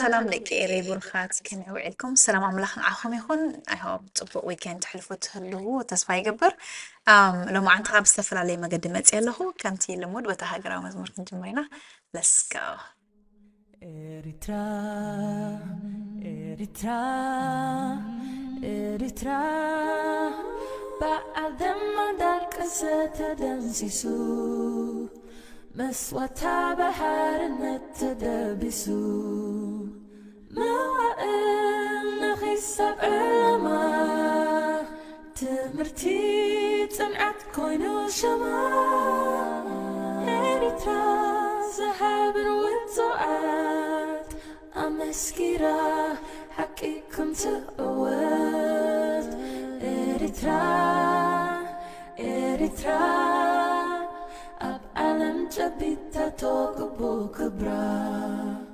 سلام لك ريبون خات كم وعليكم السلام عملاق معكم يكون I hope تبقى weekend تحلفوا تهلو تصفى يقبر لو ما عند غاب استفل عليه ما قدمت يله كانتي لمود بتهاجر ومزمور كنجمرينا let's go Eritrea بعدم دارك ستدنسسو مسوتا بحر نتدبسو موائل نخيسب علما تمرتي تنعت كوينو شما إريترا زهاب وطوعات أمسكيرا حقيكم تقوات إريترا أب ألم جبيتا توقبو كبرا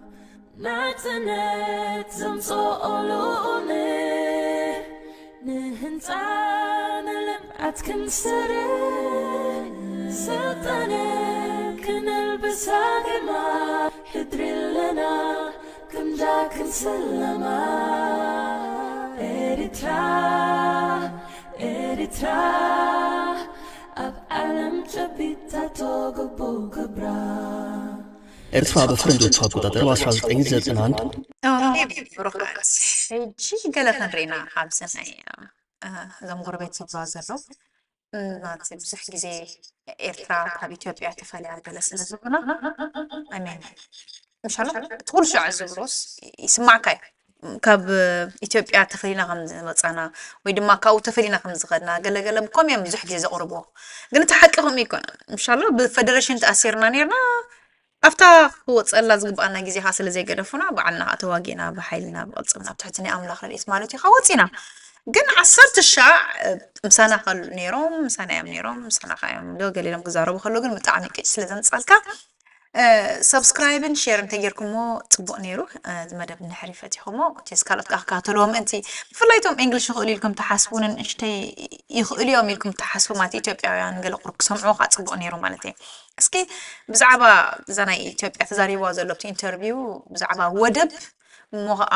نعتنت زمصو أولوني نهنتان لمعت كنسري سلطاني كنلبسا كما حدري لنا كم جاك نسلما إريترا أب ألم جبيتا توقبو كبرا إرتفاع بفرنجو تفاقودات رواس حالة إنجزة الآن روخات هيجي قلقن رينا حابسن أي زم غربيت بازر ناتي بزح جزي إرتفاع تاب إثيوبيا تفالي على جلس الزبنة أمين إن شاء الله تقول شو عزبروس يسمعك كاب إثيوبيا تفلينا خمز مصانا ويدما كاو تفلينا خمز غدنا قال بكم يوم زح جزء قربو قلت حقهم يكون إن شاء الله بالفدريشن تأثيرنا نيرنا أفتا هو تصلى زغب أنا جزي حاصل زي قرفنا بعنا أتواجينا بحيلنا بقصنا بتحتني أملاخ الاسم مالتي خواتينا قن عصرت الشاع مسانا خل نيروم مسانا يم نيروم مسانا خايم لو قال لهم جزارو خلو قن متعني كيس لازم تسألك سبسكرايبن شيرن تجيركمو تبقى نيرو مدب نحرفتي همو تسكالت كاتلوهم أنتي فلايتهم إنجليش يخلي لكم تحاسبون إنشتي يخلي يوم لكم تحاسبوا ما تيجي يعني قالوا قرب سمعوا قاعد تبقى نيرو مالتي اسكي بزعبا زنا إثيوبيا تزاري وازلوبت انترفيو بزعبا ودب مو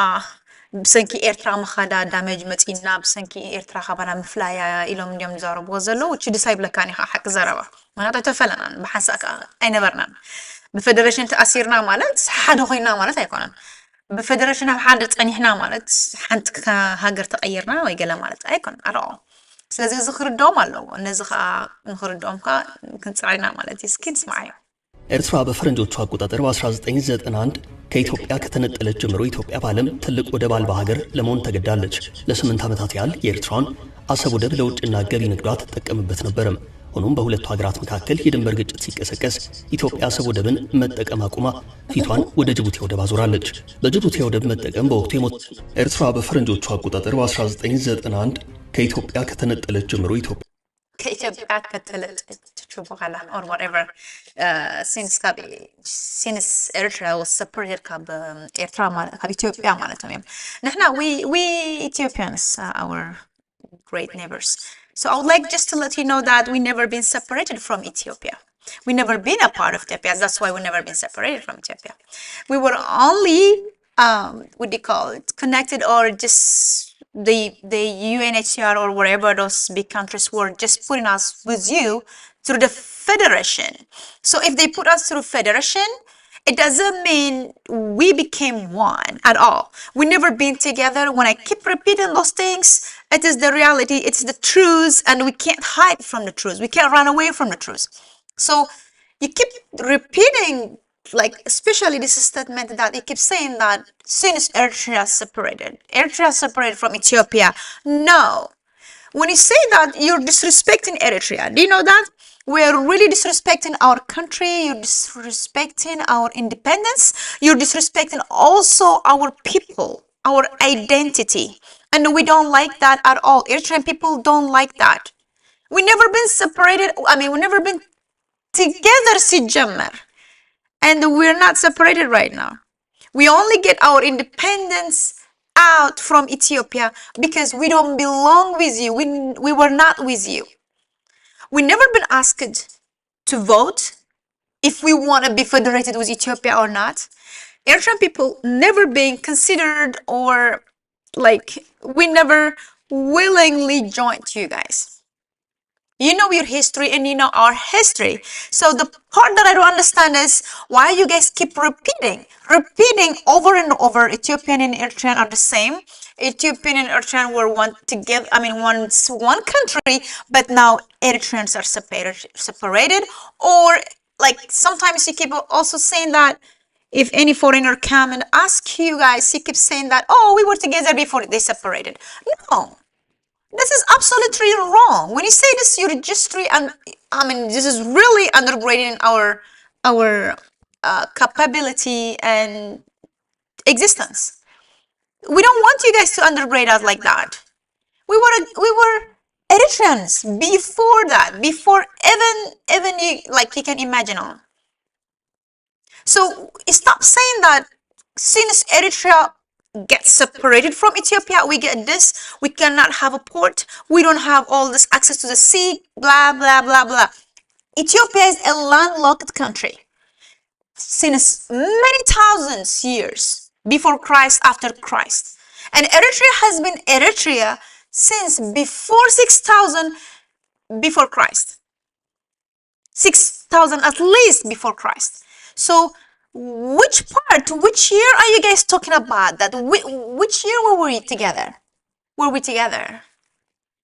بسنكي إيرترا مخدا دامج متينا بسنكي إيرترا خبرنا مفلايا إلهم اليوم زارب وزلو وتشي ديسايب لكاني حق زربا ما نعطي تفلنا بحسك أي نبرنا بالفدريشن تأثيرنا مالت حد خوينا مالت هيكونن بفدريشن حادث أنيحنا مالت حنت كهاجر تغيرنا ويجلا مالت أيكون أرى ስለዚህ ዝኽርዶም ኣለዎ እነዚ ከዓ ንኽርዶም ከዓ ክንፅዓይና ማለት እዩ እስኪ ንስማዓዮ ኤርትራ በፈረንጆቹ አቆጣጠር በ1991 ከኢትዮጵያ ከተነጠለች ጀምሮ ኢትዮጵያ በዓለም ትልቅ ወደብ አልባ ሀገር ለመሆን ተገዳለች። ለ8 ዓመታት ያህል የኤርትራን አሰብ ወደብ ለውጭና ገቢ ንግዷ ትጠቀምበት ነበረም። ሆኖም በሁለቱ ሀገራት መካከል የድንበር ግጭት ሲቀሰቀስ ኢትዮጵያ አሰብ ወደብን መጠቀም አቁማ ፊቷን ወደ ጅቡቲ ወደብ አዞራለች። በጅቡቲ ወደብ መጠቀም በወቅቱ ኤርትራ በፈረንጆቹ አቆጣጠር በ1991 ከኢትዮጵያ ከተነጠለች ጀምሮ ከኢትዮጵያ ከተለጠች በኋላ or whatever since Eritrea was separated ከኤርትራ ከኢትዮጵያ ማለት ነው ነህና we Ethiopians our great neighbors. So I would like just to let you know that we never been separated from Ethiopia. We never been a part of Ethiopia. That's why we never been separated from Ethiopia. We were only what do you call it, connected, or just the UNHCR or wherever those big countries were just putting us with you through the federation. So if they put us through federation, it doesn't mean we became one at all. We never been together. When I keep repeating those things, it is the reality, it's the truth, and we can't hide from the truth. We can't run away from the truth. So you keep repeating, like, especially this statement that you keep saying that since Eritrea separated from Ethiopia. No. When you say that, you're disrespecting Eritrea. Do you know that? We're really disrespecting our country, you're disrespecting our independence, you're disrespecting also our people, our identity. And we don't like that at all. Eritrean people don't like that. We never been separated, we never been together, Sijammer. And we're not separated right now. We only get our independence out from Ethiopia because we don't belong with you. We were not with you. We never been asked to vote if we want to be federated with Ethiopia or not. Eritrean people never been considered, or like, we never willingly joined you guys. You know your history and you know our history. So the part that I don't understand is why you guys keep repeating over and over Ethiopian and Eritrean are the same. Ethiopian and Eritrean were one together, once one country, but now Eritreans are separated. Or like sometimes you keep also saying that if any foreigner come and ask you guys, you keep saying that, oh, we were together before they separated. No. This is absolutely wrong. When you say this, your history, and this is really undergrading our capability and existence. We don't want you guys to undergrade us like that. We were Eritreans before that, before even you, like, you can imagine on. So stop saying that since Eritrea get separated from Ethiopia, we get this, we cannot have a port, we don't have all this access to the sea, blah blah blah blah. Ethiopia is a landlocked country since many thousands years before Christ, after Christ, and Eritrea has been Eritrea since before 6,000 before Christ, 6,000 at least before Christ. So which year are you guys talking about? That which year were we together?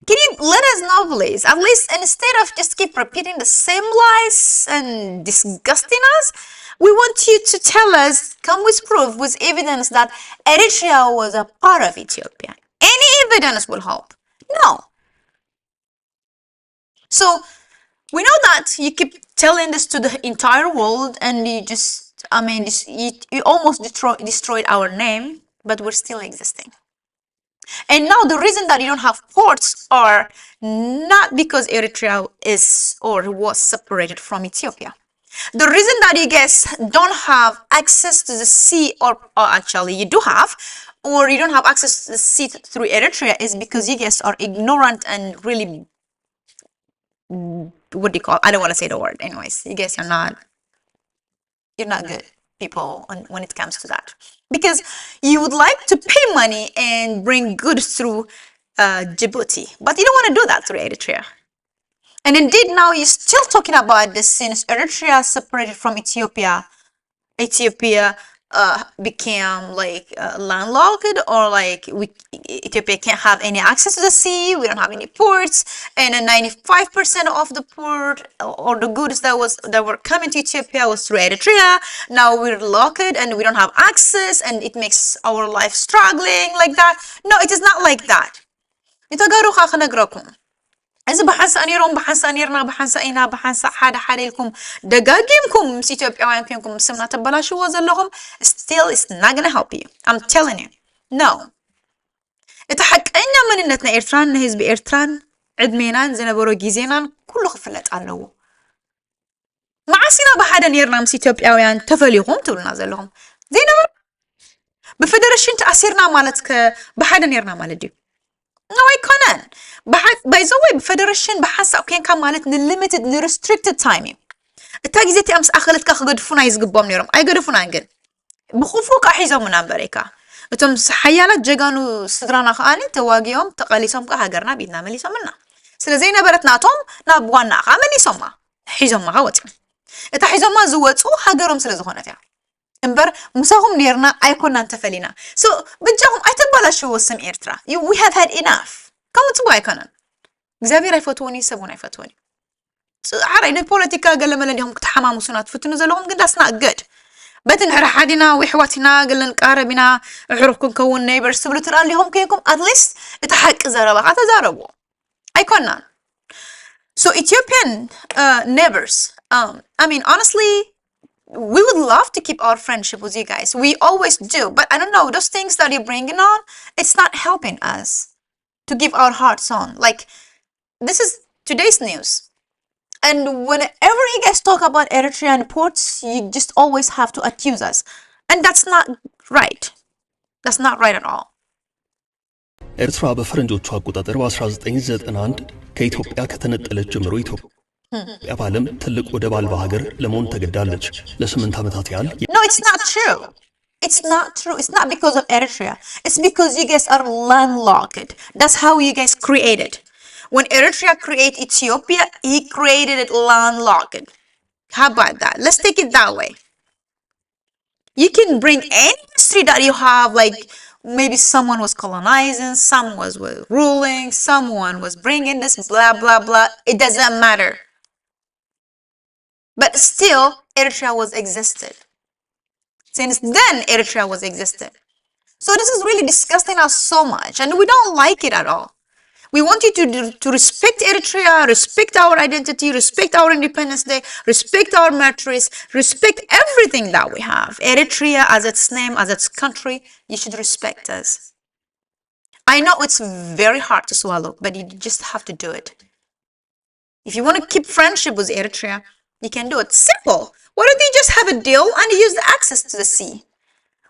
Can you let us know, please? At least instead of just keep repeating the same lies and disgusting us, we want you to tell us, come with proof, with evidence that Eritrea was a part of Ethiopia. Any evidence will help. No. So we know that you keep telling this to the entire world, and you just you almost destroyed our name, but we're still existing. And now the reason that you don't have ports are not because Eritrea is or was separated from Ethiopia. The reason that you guys don't have access to the sea, or actually you do have, or you don't have access to the sea through Eritrea, is because you guys are ignorant and really, what do you call, I don't want to say the word, anyways. You guys are not, you're not good people when it comes to that, because you would like to pay money and bring goods through Djibouti, but you don't want to do that through Eritrea. And indeed, now you're still talking about this since Eritrea separated from Ethiopia became like landlocked, or like Ethiopia can't have any access to the sea. We don't have any ports, and 95% of the port or the goods that were coming to Ethiopia was through Eritrea. Now we're locked and we don't have access, and it makes our life struggling like that. No, it is not like that. يتقارو خاخنا قراكم. إذا بحنسا أنيرهم بحنسا أنيرنا بحنسا إينا بحنسا حدا لكم دقاقيمكم مس إثيوبياوين كينكم سمنا تبلاشوا وزلهم still it's not gonna help you. I'm telling you. No. إتحققنا من إنتنا إيرتران نهز بإيرتران عدمينان زنبورو جيزينان كله خفلت علوه. معسينا بحدا نيرنا مس إثيوبياوين تفليهم تقولنا زلهم. زينبر بفدرشين تأثيرنا مالتك بحدا نيرنا مالديو. No, I couldn't. By the way, Federation بحس أو كان مالت limited restricted time. التاجزتي أمس أخلت كأخذ فونا يزقبهم نيرم. أي قد فونا ينقل. بخوفوك أحيزهم من أمريكا. أنتم حيالات جعانو صدرنا خاني تواجيهم تقاليسهم كهجرنا بيدنا ملي سمنا. سلزينا برتنا توم نبوانا عملي سما. حيزهم معوتهم. إتحيزهم ما زوجتوا هجرهم سلزخونة فيها. إمبر مساهم نيرنا أيكون نتفلينا. So بتجاهم أتبالا شو وسم إيرترا. We have had enough. كم تبغى يكونن؟ إخبار يفتوني سبونا يفتوني. عارين البوليتيكا قال لما لهم كتحمام وسنات فتنو زلهم قد that's not good. بدن حدنا وحواتنا قلنا قاربنا عرفكم كون neighbors سبلو ترى لهم كيكم at least اتحق زربا حتى زربوا. أيكونن. So Ethiopian neighbors. I mean honestly. We would love to keep our friendship with you guys. We always do. But I don't know, those things that you're bringing on, it's not helping us to give our hearts on. Like, this is today's news. And whenever you guys talk about Eritrean ports, you just always have to accuse us. And that's not right. That's not right at all. ኤርትራ በፈረንጆቹ አቆጣጠር በ1991 ከኢትዮጵያ ከተነጠለች ጀምሮ ኢትዮጵያ በዓለም ትልቅ ወደብ አልባ ሀገር ለመሆን ተገዳለች። ለ8 ዓመታት ያህል No, it's not true. It's not true. It's not because of Eritrea. It's because you guys are landlocked. That's how you guys created. When Eritrea created Ethiopia, he created it landlocked. How about that? Let's take it that way. You can bring any history that you have, like maybe someone was colonizing, someone was ruling, someone was bringing this, blah, blah, blah. It doesn't matter. But still, Eritrea was existed. Since then, Eritrea was existed. So this is really disgusting us so much, and we don't like it at all. We want you to respect Eritrea, respect our identity, respect our Independence Day, respect our martyrs, respect everything that we have. Eritrea as its name, as its country, you should respect us. I know it's very hard to swallow, but you just have to do it. If you want to keep friendship with Eritrea, you can do it. Simple. Why don't you just have a deal and use the access to the sea?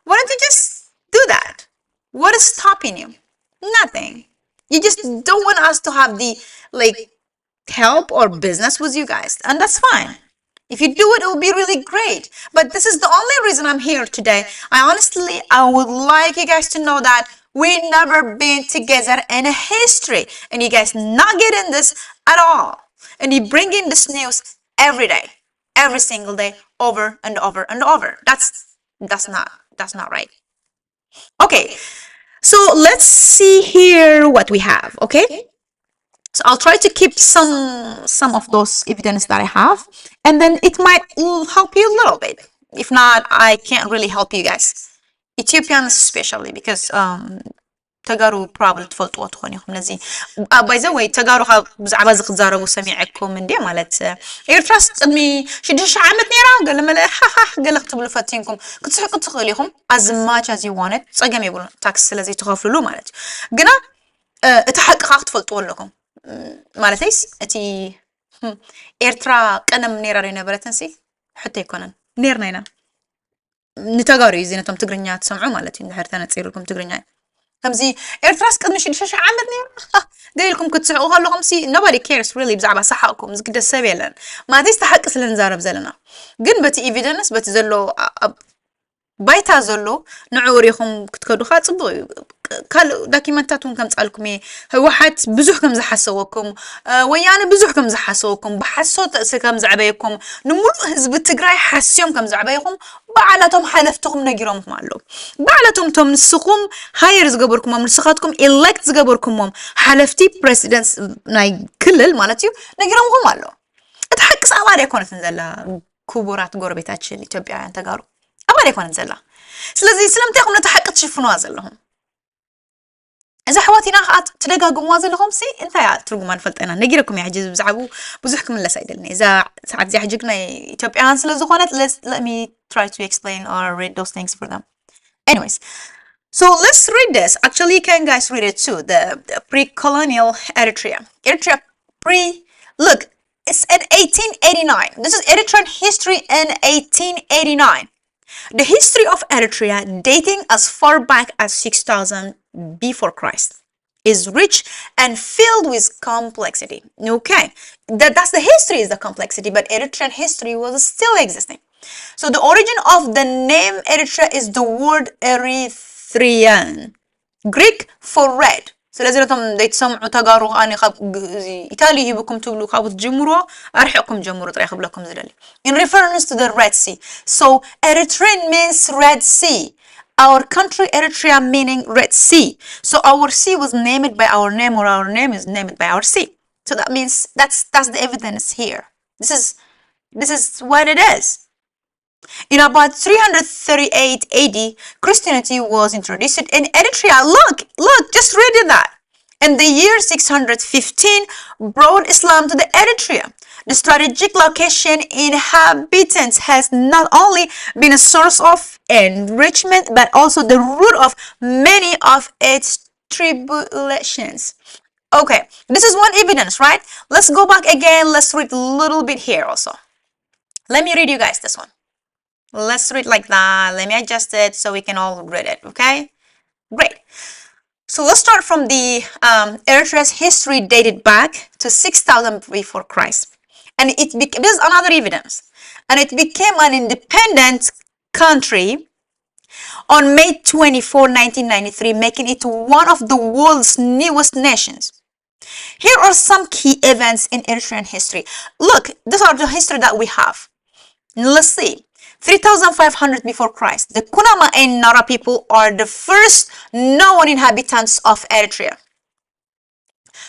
Why don't you just do that? What is stopping you? Nothing. You just don't want us to have the help or business with you guys, and that's fine. If you do it, it will be really great. But this is the only reason I'm here today. I would like you guys to know that we never been together in a history, and you guys not getting this at all. And you bring in this news every day, every single day, over and over and over. That's not right. Okay, so let's see here what we have. Okay, so I'll try to keep some of those evidence that I have, and then it might help you a little bit. If not, I can't really help you guys, Ethiopians especially, because تجارو probably تفلتوا تخونيهم نزي. By the way, تجارو بزعبة زقزارو سميعكم من دي مالت. إيرتراست أدمي شدش عامت نيران قال لما قال اكتبوا لفاتينكم كنت صحيح كنت تخليهم as much as you want it. صجمي يقولون تاكس الذي تخافوا له مالت. قلنا اتحقق تفلتوا لكم مالتيس أتي إيرترا كأنم نيرارينا برتنسي حتى يكونن نيرنا نتجارو يزينتهم تقرنيات سمعوا مالتي نحرتنا تصير لكم تقرنيات. همزي إيرتراس قد مش شاشة عمدني قال لكم كنت سعوها لهم سي nobody cares really بزعبة صحاكم زقد السبيلن ما تستحق سلنزار بزلنا قن بتي evidence بتزلو ባይታ ዘሎ ንዕኡ ሪኹም ክትከዱኻ ጽቡቕ እዩ ካልእ ዶክመንታቱን ከም ጻልኩም ህወሓት ብዙሕ ከም ዝሓሰበኩም ወያነ ብዙሕ ከም ዝሓሰበኩም ብሓሶት ከም ዘዕበየኩም ንሙሉእ ህዝቢ ትግራይ ሓስዮም ከም ዘዕበየኩም በዓላቶም ሓለፍትኩም ነጊሮምኩም ኣለዉ በዓላቶም ቶም ንስኹም ሃየር ዝገበርኩሞም ንስኻትኩም ኤሌክት ዝገበርኩሞም ሓለፍቲ ፕሬዚደንት ናይ ክልል ማለት እዩ ነጊሮምኩም ኣለዉ እቲ ሓቂስ ኣባል ኣይኮነትን ዘላ ክቡራት ጎረቤታችን ኢትዮጵያውያን ተጋሩ أبغى يكون نزلا سلزي سلمت يقوم نتحقق تشوفون زلهم إذا حواتي ناخذ تلقى قموا زلهم سي أنت يا ترجمان فلتنا نجيركم يعجز بزعبو بزحكم الله سيدلني إذا ساعات زي حجقنا Ethiopian سلزخونات let me try to explain or read those things for them anyways so let's read this actually you can guys read it too the pre-colonial Eritrea look it's in 1889 this is Eritrean history in 1889. The history of Eritrea, dating as far back as 6000 before Christ, is rich and filled with complexity. Okay, that's the history is the complexity, but Eritrean history was still existing. So the origin of the name Eritrea is the word Erythrean, Greek for red. ስለዚህ ነቶም ደይተሰምዑ ተጋሩ ኣነ ካብ ኢታሊ ሂብኩም ትብሉ ካብኡ ትጅምሮ ኣርሒቕኩም ጀምሩ ጥራይ ክብለኩም ዝደሊ in reference to the Red Sea so Eritrean means Red Sea our country Eritrea meaning Red Sea so our sea was named by our name or our name is named by our sea so that means that's the evidence here this is what it is. In about 338 AD, Christianity was introduced in Eritrea. Look, just read that. In the year 615, brought Islam to the Eritrea. The strategic location inhabitants has not only been a source of enrichment, but also the root of many of its tribulations. Okay, this is one evidence, right? Let's go back again. Let's read a little bit here also. Let me read you guys this one. Let's read like that. Let me adjust it so we can all read it, okay? Great. So let's start from the Eritrea's history dated back to 6000 before Christ. And this is another evidence. And it became an independent country on May 24, 1993, making it one of the world's newest nations. Here are some key events in Eritrean history. Look, these are the history that we have. Let's see. 3500 before Christ, the Kunama and Nara people are the first known inhabitants of Eritrea.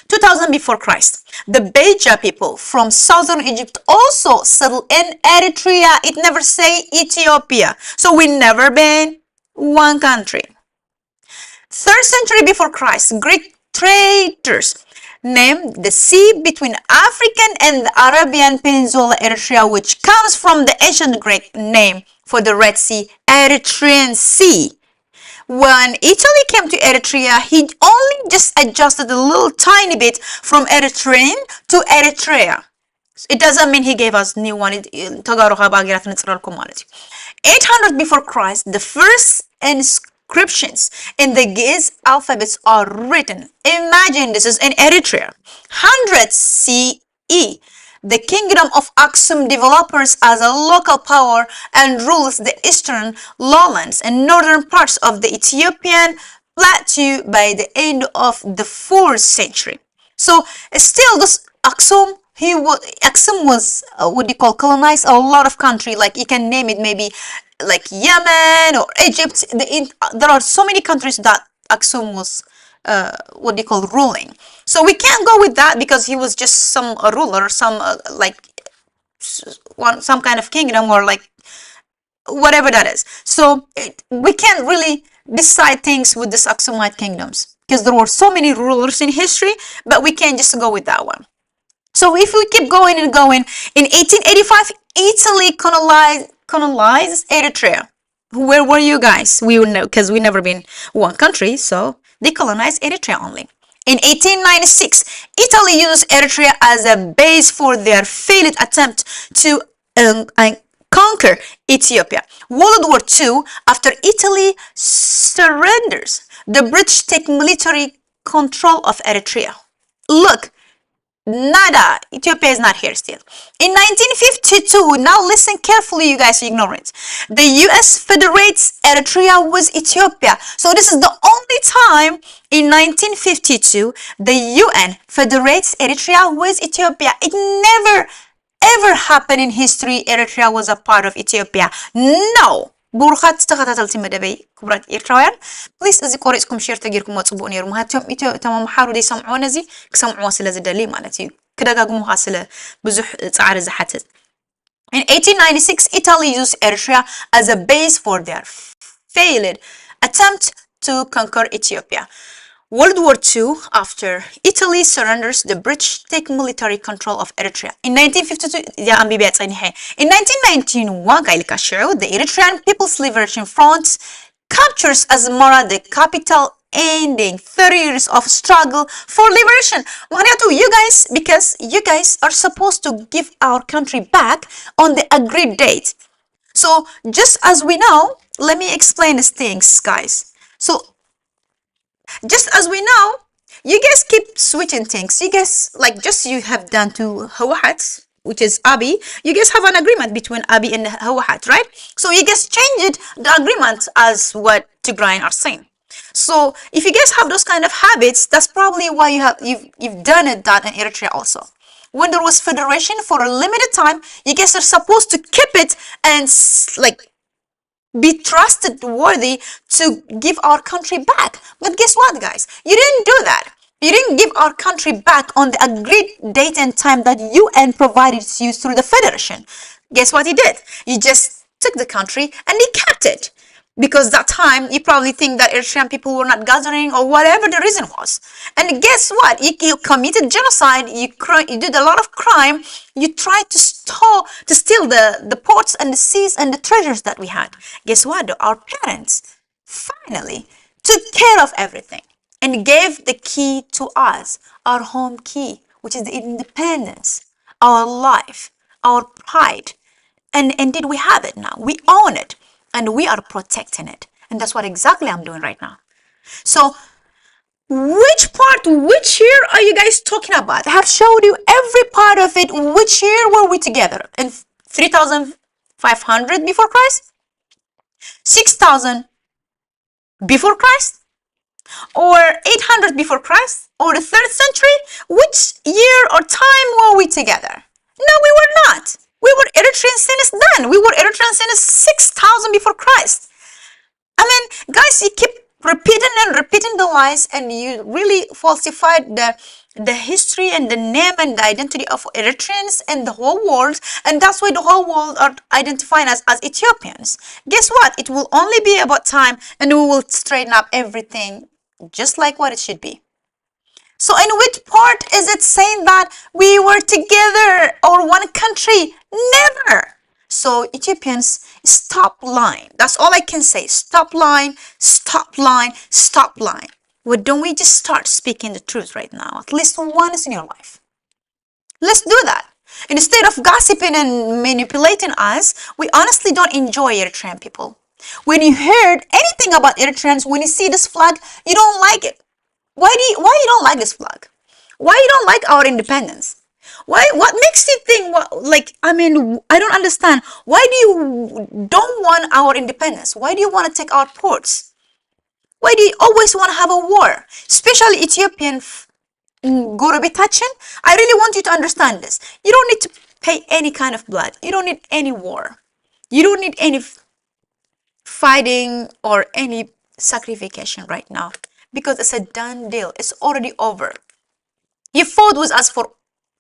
2000 before Christ, the Beja people from southern Egypt also settled in Eritrea. It never say Ethiopia, so we never been one country. 3rd century before Christ, Greek traders named the sea between African and the Arabian Peninsula Eritrea, which comes from the ancient Greek name for the Red Sea, Eritrean Sea. When Italy came to Eritrea, he only just adjusted a little tiny bit from Eritrean to Eritrea. It doesn't mean he gave us new one. 800 before Christ, the first inscriptions in the Ge'ez alphabets are written. Imagine this is in Eritrea. 100 CE, the kingdom of Aksum develops as a local power and rules the eastern lowlands and northern parts of the Ethiopian plateau by the end of the 4th century. So still this Aksum was what do you call colonized a lot of country, like you can name it maybe like Yemen or Egypt. There are so many countries that Aksum was what do you call ruling. So we can't go with that because he was just some ruler, some like some kind of kingdom or like whatever that is. So we can't really decide things with this Aksumite kingdoms because there were so many rulers in history, but we can't just go with that one. So if we keep going and going, in 1885, Italy colonized Eritrea. Where were you guys? We would know because we never been one country, so they colonized Eritrea only. In 1896, Italy used Eritrea as a base for their failed attempt to conquer Ethiopia. World War II, after Italy surrenders, the British take military control of Eritrea. Look, Nada. Ethiopia is not here still. In 1952, now listen carefully, you guys ignore it. The US federates Eritrea with Ethiopia. So this is the only time in 1952 the UN federates Eritrea with Ethiopia. It never ever happened in history Eritrea was a part of Ethiopia. No. ብሩኻት ዝተኸታተልቲ መደበይ ክቡራት ኤርትራውያን ፕሊስ እዚ ቆሪፅኩም ሼር ተገይርኩም ወፅቡኡ ነይሩ ምክንያቱም እቶም ኣምሓሩ ዘይሰምዕዎ ነዚ ክሰምዕዎ ስለ ዝደሊ ማለት እዩ ክደጋግሙኻ ስለ ብዙሕ ፃዕሪ ዝሓትት In 1896, Italy used Eritrea as a base for their failed attempt to conquer Ethiopia. World War II, after Italy surrenders, the British take military control of Eritrea. In 1952, in 1991, the Eritrean People's Liberation Front captures Asmara, the capital, ending 30 years of struggle for liberation. Because you guys are supposed to give our country back on the agreed date. So just as we know, let me explain these things, guys. So just as we know, you guys keep switching things. You guys, like just you have done to Hawahat, which is Abiy, you guys have an agreement between Abiy and Hawahat, right? So you guys changed the agreement as what Tigrayan are saying. So if you guys have those kind of habits, that's probably why you've done it that in Eritrea also. When there was federation for a limited time, you guys are supposed to keep it and like be trusted worthy to give our country back. But guess what, guys? You didn't do that. You didn't give our country back on the agreed date and time that UN provided to you through the federation. Guess what he did? You just took the country and he kept it. Because that time, you probably think that Eritrean people were not gathering or whatever the reason was. And guess what? You committed genocide, you did a lot of crime, you tried to steal the ports and the seas and the treasures that we had. Guess what? Our parents finally took care of everything and gave the key to us, our home key, which is the independence, our life, our pride. And indeed, we have it now. We own it. And we are protecting it. And that's what exactly I'm doing right now. So, which year are you guys talking about? I have showed you every part of it. Which year were we together? In 3,500 before Christ? 6,000 before Christ? Or 800 before Christ? Or the 3rd century? Which year or time were we together? No, we were not. We were Eritrean since then. We were Eritrean since 6,000 before Christ. I mean, guys, you keep repeating the lies and you really falsified the history and the name and the identity of Eritreans and the whole world. And that's why the whole world are identifying us as Ethiopians. Guess what? It will only be about time and we will straighten up everything just like what it should be. So in which part is it saying that we were together or one country? Never. So Ethiopians, stop lying. That's all I can say. Stop lying, stop lying, stop lying. Well, don't we just start speaking the truth right now? At least once in your life. Let's do that. Instead of gossiping and manipulating us, we honestly don't enjoy Eritrean people. When you heard anything about Eritreans, when you see this flag, you don't like it. Why you don't like this flag? Why you don't like our independence? What makes you think I don't understand. Why do you don't want our independence? Why do you want to take our ports? Why do you always want to have a war? Especially Ethiopian Gorobetachin. I really want you to understand this. You don't need to pay any kind of blood. You don't need any war. You don't need any fighting or any sacrification right now. Because it's a done deal. It's already over. You fought with us for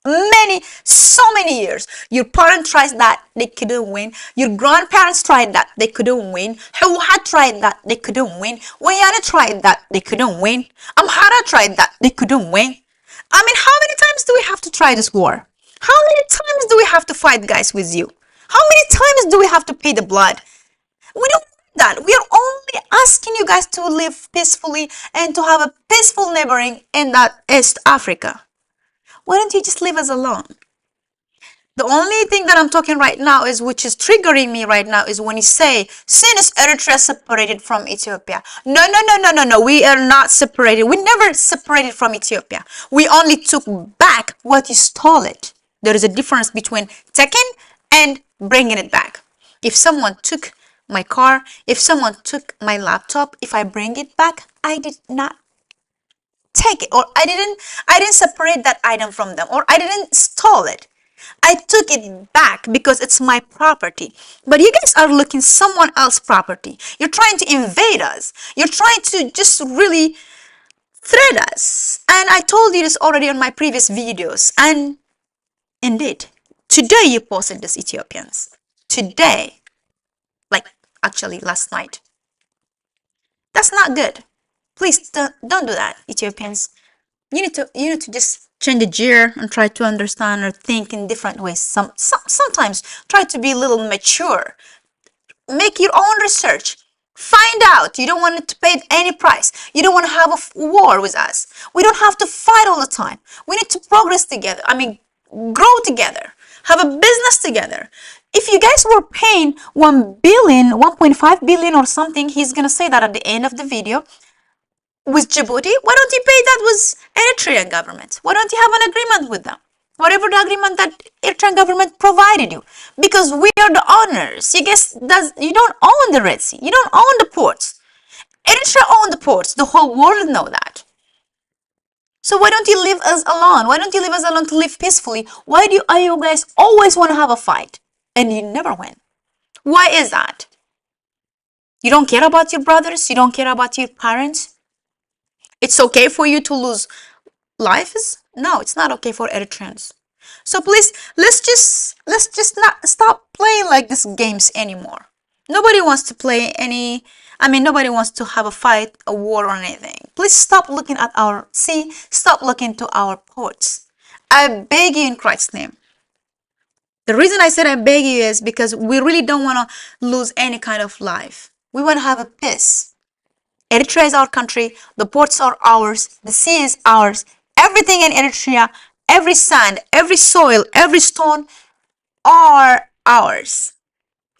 so many years. Your parents tried that, they couldn't win. Your grandparents tried that, they couldn't win. Hawahat tried that, they couldn't win. Wayana tried that, they couldn't win. Amhara tried that, they couldn't win. I mean, how many times do we have to try this war? How many times do we have to fight, guys, with you? How many times do we have to pay the blood? We don't that. We are only asking you guys to live peacefully and to have a peaceful neighboring in that East Africa. Why don't you just leave us alone? The only thing that I'm talking right now is, which is triggering me right now, is when you say, since Eritrea separated from Ethiopia. No, no, no, no, no, no. We are not separated. We never separated from Ethiopia. We only took back what you stole it. There is a difference between taking and bringing it back. If someone took my car, if someone took my laptop, if I bring it back, I did not take it, or I didn't separate that item from them, or I didn't steal it. I took it back because it's my property. But you guys are looking someone else's property. You're trying to invade us. You're trying to just really threat us. And I told you this already on my previous videos. And indeed, today you posted this, Ethiopians. Today, like actually last night. That's not good. Please don't do that, Ethiopians. You need to just change the gear and try to understand or think in different ways. Sometimes try to be a little mature. Make your own research. Find out. You don't want to pay any price. You don't want to have a war with us. We don't have to fight all the time. We need to progress together. I mean, grow together. Have a business together. If you guys were paying 1 billion, 1.5 billion or something, he's going to say that at the end of the video, with Djibouti, why don't you pay that with Eritrean government? Why don't you have an agreement with them? Whatever the agreement that Eritrean government provided you. Because we are the owners. You don't own the Red Sea. You don't own the ports. Eritrea own the ports. The whole world know that. So why don't you leave us alone? Why don't you leave us alone to live peacefully? Why do you guys always want to have a fight? And you never win. Why is that? You don't care about your brothers? You don't care about your parents? It's okay for you to lose lives? No, it's not okay for Eritreans. So please, let's just not stop playing like these games anymore. Nobody wants to play nobody wants to have a fight, a war or anything. Please stop looking at our sea, stop looking to our ports. I beg you in Christ's name. The reason I said I beg you is because we really don't want to lose any kind of life. We want to have a peace. Eritrea is our country, the ports are ours, the sea is ours, everything in Eritrea, every sand, every soil, every stone are ours.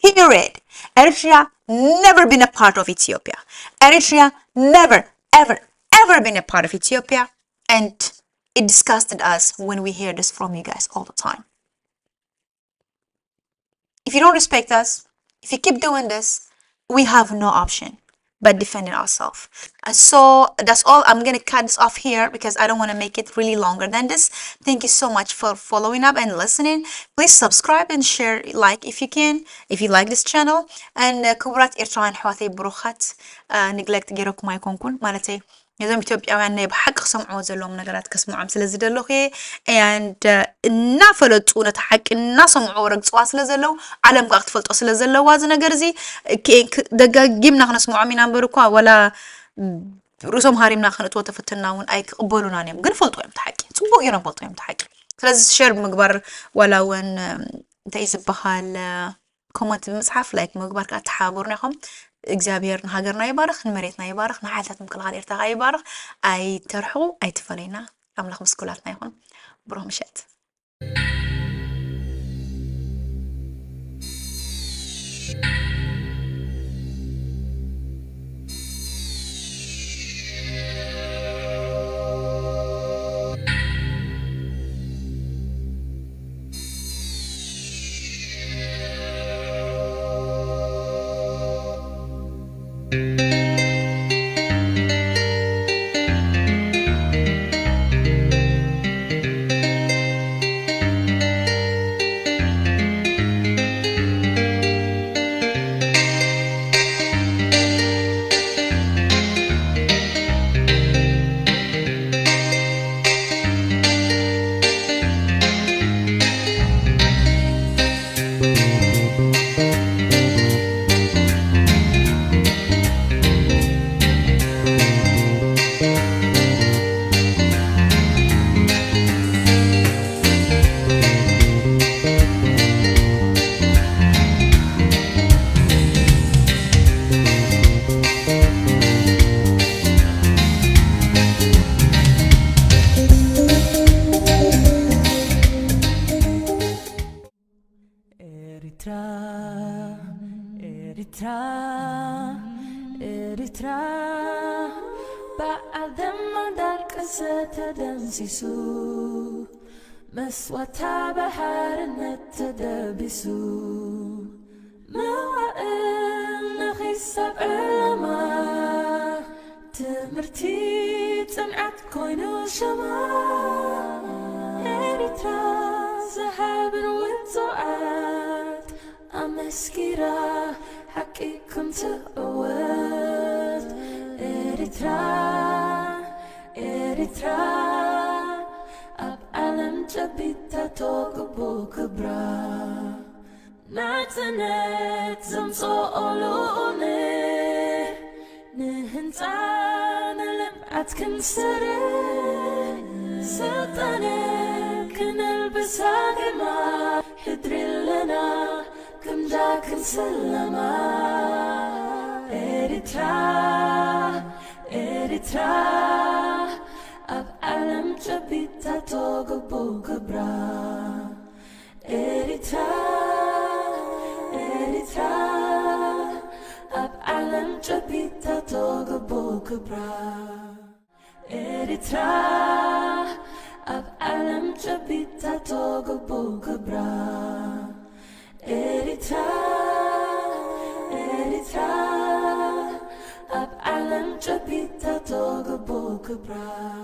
Period. Eritrea never been a part of Ethiopia. Eritrea never, ever, ever been a part of Ethiopia. And it disgusted us when we hear this from you guys all the time. If you don't respect us, if you keep doing this, we have no option but defending ourselves. So that's all. I'm gonna cut this off here because I don't want to make it really longer than this. Thank you so much for following up and listening. Please subscribe and share, like if you can, if you like this channel. And ክቡራት ኤርትራውያን ኣሕዋተይ ብሩኻት ንግለክት ገይረኩም ኣይኮንኩን ማለተይ ነዞም ኢትዮጵያውያን ናይ ብሓቂ ክሰምዕዎ ዘለዎም ነገራት ከስምዖም ስለ ዝደለኹ and እናፈለጡ ነቲ ሓቂ እናሰምዑ ረግፅዋ ስለ ዘለው ዓለም ጋር ክትፈልጦ ስለ ዘለዋ እዚ ነገር እዚ ደጋጊምና ክነስምዖም ኢና እምበር እኳ ወላ ርእሶም ሃሪምና ክንእትዎ ተፈትና እውን ኣይክቕበሉናን እዮም ግን ፈልጦ እዮም ተሓቂ ፅቡቅ እዮም ፈልጦ እዮም ተሓቂ ስለዚ ሸር ምግባር ወላ እውን እንታይ ዝበሃል ኮመንት ብምፅሓፍ ላይክ ምግባር ከዓ ተሓባበሩና ኢኹም እግዚአብሔር ንሃገርና ይባርኽ ንመሬትና ይባርኽ ንሓልታት ምክልኻል ኤርትራ ይባርኽ ኣይተርሑ ኣይትፈለይና ኣምላኽ ምስኩላትና ይኹን ብሩህ ምሸት Eritrea, Eritrea, بعدم در قصة تدنسسو مسوتا بحر نتدبسو موائل نخيصة بعلما تمرتي تنعت كوينو شما إريترا زهاب وطوعات أمسكيرا حقيكم تقوات إريترا إريترا أب عالم جبيتا توقبو كبرا نعتنت زمصو أولوني نهنتان لمعت كنسري سلطاني كنلبس هاقما حدري لنا كم جاك نسلما إريترا إريترا أب عالم جبيتا توقبو كبرا إريترا إريترا أب عالم جبيتا توقبو كبرا إريترا أب عالم جبيتا توقبو كبرا إريترا إريترا أب عالم جبيتا توقبو كبرا